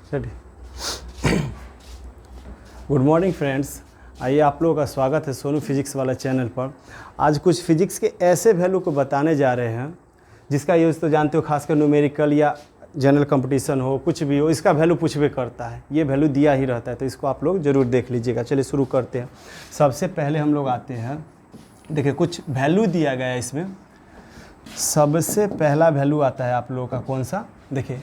Good morning friends, आइए आप लोगों का स्वागत है सोनू फिजिक्स वाला चैनल पर। आज कुछ फिजिक्स के ऐसे वैल्यू को बताने जा रहे हैं जिसका यूज़ तो जानते हो, खासकर न्यूमेरिकल या जनरल कंपटीशन हो, कुछ भी हो, इसका वैल्यू पूछबे करता है। ये वैल्यू दिया ही रहता है, तो इसको आप लोग ज़रूर देख लीजिएगा। चलिए शुरू करते हैं। सबसे पहले हम लोग आते हैं, देखिए कुछ वैल्यू दिया गया है इसमें। सबसे पहला वैल्यू आता है आप लोगों का कौन सा, देखिए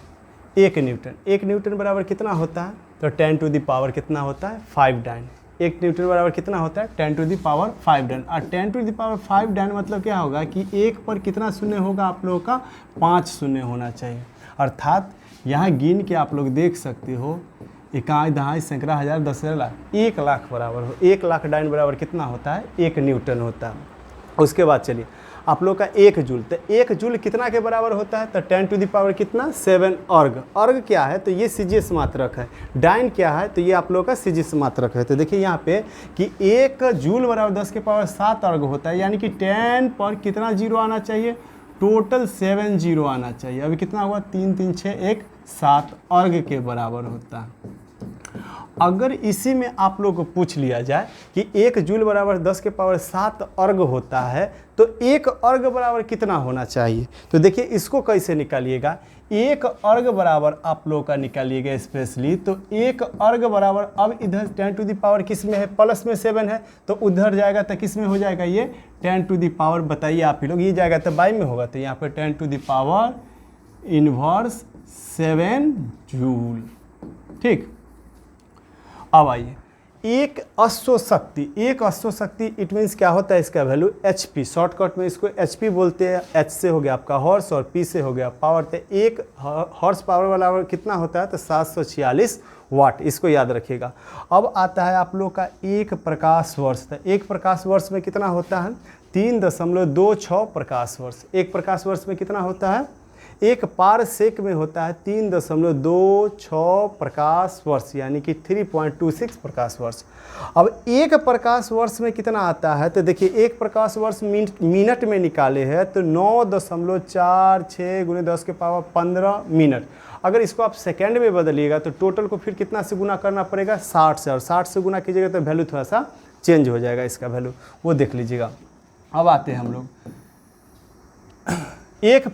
1 न्यूटन। 1 न्यूटन बराबर कितना होता है, तो 10 टू द पावर कितना होता है, 5 डाइन। 1 न्यूटन बराबर कितना होता है, 10 टू द पावर 5 डाइन। और 10 टू द पावर 5 डाइन मतलब क्या होगा कि 1 पर कितना शून्य होगा आप लोगों का, 5 शून्य होना चाहिए। अर्थात यहाँ गिन के आप लोग देख सकते हो, इकाई दहाई सैकड़ा हज़ार 10,000 लाख, 1 लाख बराबर हो। 1 लाख डाइन बराबर कितना होता है, 1 न्यूटन होता है। उसके बाद चलिए आप लोग का 1 जूल, तो 1 जूल कितना के बराबर होता है, तो 10 टू द पावर कितना, 7 अर्ग। अर्ग क्या है, तो ये सीजीएस मात्रक है। डाइन क्या है, तो ये आप लोग का सीजीएस मात्रक है। तो देखिए यहाँ पे कि 1 जूल बराबर 10 के पावर 7 अर्ग होता है, यानी कि 10 पर कितना जीरो आना चाहिए, टोटल 7 जीरो आना चाहिए। अभी कितना हुआ, 3 3 6 1 7 अर्ग के बराबर होता है। अगर इसी में आप लोग को पूछ लिया जाए कि 1 जूल बराबर 10 के पावर 7 अर्ग होता है, तो 1 अर्ग बराबर कितना होना चाहिए, तो देखिए इसको कैसे निकालिएगा। 1 अर्ग बराबर आप लोग का निकालिएगा स्पेशली, तो 1 अर्ग बराबर, अब इधर 10 टू द पावर किस में है, प्लस में 7 है, तो उधर जाएगा तो किस में हो जाएगा, ये 10 टू द पावर, बताइए आप ही लोग, ये जाएगा तो बाई में होगा, तो यहाँ पर 10 to the power inverse 7 joule. ठीक, अब आइए एक अश्व शक्ति, इट मीन्स क्या होता है इसका वैल्यू, HP। शॉर्टकट में इसको HP बोलते हैं। H से हो गया आपका हॉर्स और P से हो गया पावर। तो 1 हॉर्स पावर वाला कितना होता है, तो 746 वाट, इसको याद रखिएगा। अब आता है आप लोग का 1 प्रकाश वर्ष। तो 1 प्रकाश वर्ष में कितना होता है, 3.26 प्रकाश वर्ष। 1 प्रकाश वर्ष में कितना होता है, 1 पारसेक में होता है 3.26 प्रकाश वर्ष, यानी कि 3.26 प्रकाश वर्ष। अब 1 प्रकाश वर्ष में कितना आता है, तो देखिए 1 प्रकाश वर्ष मिनट में निकाले हैं, तो 9.46 गुणे 10 के पावर 15 मिनट। अगर इसको आप सेकेंड में बदलिएगा तो टोटल को फिर कितना से गुना करना पड़ेगा, 60 से, और 60 से गुना कीजिएगा तो वैल्यू थोड़ा सा चेंज हो जाएगा, इसका वैल्यू वो देख लीजिएगा। अब आते हैं हम लोग 1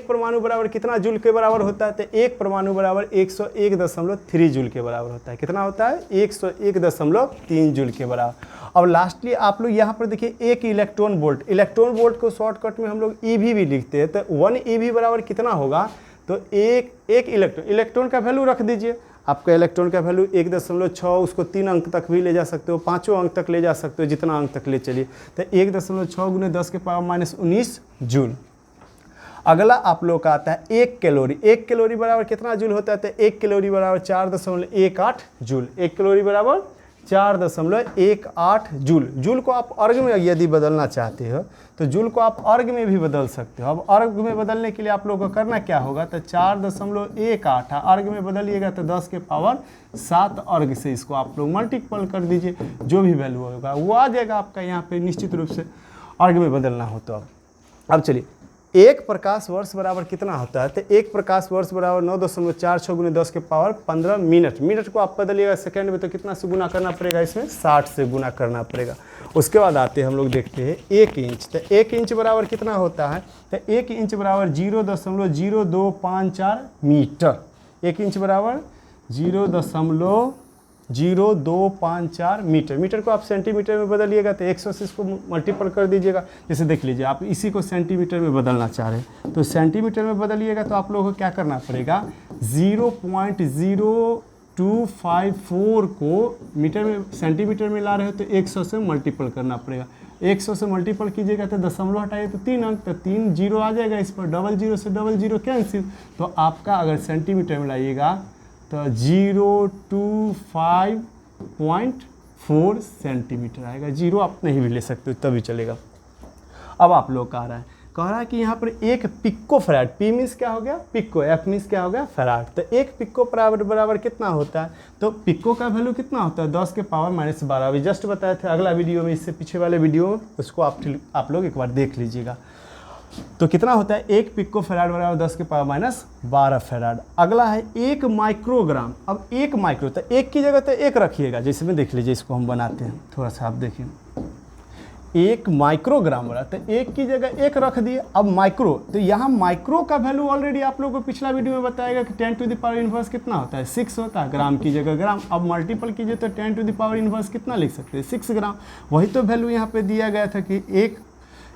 परमाणु बराबर कितना जूल के बराबर होता है, तो 1 परमाणु बराबर 101.3 जूल के बराबर होता है। कितना होता है, 101.3 जूल के बराबर। अब लास्टली आप लोग यहाँ पर देखिए 1 इलेक्ट्रॉन वोल्ट को शॉर्टकट में हम लोग EV भी लिखते हैं। तो 1 EV बराबर कितना होगा, तो एक इलेक्ट्रॉन का वैल्यू रख दीजिए। आपका इलेक्ट्रॉन का वैल्यू 1.6, उसको 3 अंक तक भी ले जा सकते हो, 5 अंक तक ले जा सकते हो, जितना अंक तक ले चलिए। तो 1.6 गुने 10 के पावर -19 जूल। अगला आप लोग का आता है 1 कैलोरी। 1 कैलोरी बराबर कितना जूल होता है, तो 1 कैलोरी बराबर 4.18 जूल। 1 कैलोरी बराबर 4.18 जूल। जूल को आप अर्ग में यदि बदलना चाहते हो तो जूल को आप अर्ग में भी बदल सकते हो। अब अर्ग में बदलने के लिए आप लोगों को करना क्या होगा, तो 4.18 अर्ग में बदलिएगा तो 10 के पावर 7 अर्ग से इसको आप लोग मल्टीपल कर दीजिए, जो भी वैल्यू होगा वो आ जाएगा आपका यहाँ पे, निश्चित रूप से अर्ग में बदलना हो तो। अब चलिए 1 प्रकाश वर्ष बराबर कितना होता है, तो 1 प्रकाश वर्ष बराबर 9.46 गुने 10 के पावर 15 मिनट। मिनट को आप बदलिएगा सेकंड में तो कितना से गुना करना पड़ेगा, इसमें 60 से गुना करना पड़ेगा। उसके बाद आते हैं हम लोग देखते हैं 1 इंच। तो 1 इंच बराबर कितना होता है, तो 1 इंच बराबर 0.0254 मीटर। 1 इंच बराबर 0.0254 मीटर। मीटर को आप सेंटीमीटर में बदलिएगा तो 100 से इसको मल्टीपल कर दीजिएगा। जैसे देख लीजिए आप इसी को सेंटीमीटर में बदलना चाह रहे हैं, तो सेंटीमीटर में बदलिएगा तो आप लोगों को क्या करना पड़ेगा, 0.0254 को मीटर में सेंटीमीटर में ला रहे हो तो 100 से मल्टीपल करना पड़ेगा। 100 से मल्टीपल कीजिएगा तो दशमलव हटाइए तो 3 अंक, तो 3 जीरो आ जाएगा इस पर, डबल जीरो से डबल जीरो कैंसिल। तो आपका अगर सेंटीमीटर में लाइएगा तो 025.4 सेंटीमीटर आएगा। जीरो आप नहीं भी ले सकते हो तभी चलेगा। अब आप लोग कह रहा है कि यहाँ पर 1 पिको फैराड, P मीन्स क्या हो गया, पिको, F मीन्स क्या हो गया, फैराड। तो 1 पिको बराबर कितना होता है, तो पिको का वैल्यू कितना होता है, 10 के पावर -12। अभी जस्ट बताए थे अगला वीडियो में, इससे पीछे वाले वीडियो में, उसको आप लोग एक बार देख लीजिएगा। तो कितना होता है 1 पिको फैराड बराबर 10 के पावर माइनस 12 फैराड। अगला है 1 माइक्रोग्राम। अब 1 माइक्रो, तो 1 की जगह तो 1 रखिएगा, जैसे में देख लीजिए इसको हम बनाते हैं, थोड़ा सा आप देखिए 1 माइक्रोग्राम वाला, तो 1 की जगह 1 रख दिए। अब माइक्रो, तो यहाँ माइक्रो का वैल्यू ऑलरेडी आप लोगों को पिछला वीडियो में बताएगा कि 10 टू द पावर इनवर्स कितना होता है 6 होता है, ग्राम की जगह ग्राम। अब मल्टीपल कीजिए तो 10 टू द पावर इनवर्स कितना लिख सकते हैं 6 ग्राम। वही तो वैल्यू यहाँ पे दिया गया था कि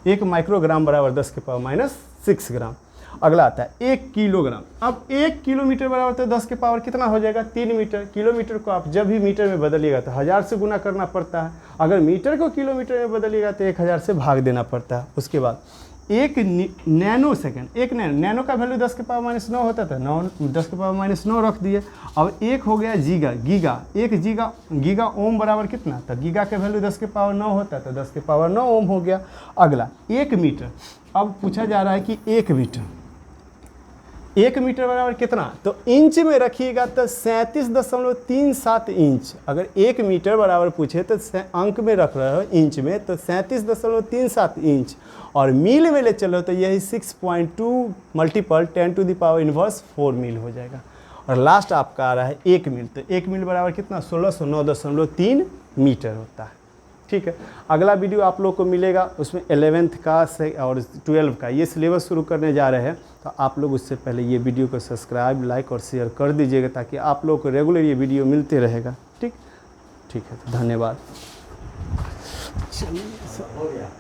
1 माइक्रोग्राम बराबर 10 के पावर माइनस 6 ग्राम। अगला आता है 1 किलोग्राम। अब 1 किलोमीटर बराबर तो 10 के पावर कितना हो जाएगा 3 मीटर। किलोमीटर को आप जब भी मीटर में बदलिएगा तो 1000 से गुना करना पड़ता है, अगर मीटर को किलोमीटर में बदलिएगा तो 1000 से भाग देना पड़ता है। उसके बाद 1 नैनो सेकेंड, 1 नैनो का वैल्यू 10 के पावर माइनस 9 होता था, 10 के पावर माइनस 9 रख दिए। अब 1 हो गया गीगा, 1 गीगा ओम बराबर कितना था, गीगा के वैल्यू 10 के पावर 9 होता था, 10 के पावर 9 ओम हो गया। अगला 1 मीटर। अब पूछा जा रहा है कि 1 मीटर बराबर कितना, तो इंच में रखिएगा तो 37.37 इंच। अगर 1 मीटर बराबर पूछे तो अंक में रख रहे हो इंच में, तो 37.37 इंच। और मील में ले चलो तो यही 6.2 multiple 10 to the power inverse 4 मील हो जाएगा। और लास्ट आपका आ रहा है 1 मील, तो 1 मील बराबर कितना 1609.3 मीटर होता है। ठीक है, अगला वीडियो आप लोग को मिलेगा, उसमें 11th का से और 12 का ये सिलेबस शुरू करने जा रहे हैं। तो आप लोग उससे पहले ये वीडियो को सब्सक्राइब, लाइक और शेयर कर दीजिएगा, ताकि आप लोग को रेगुलर ये वीडियो मिलते रहेगा। ठीक है, तो धन्यवाद। चलिए।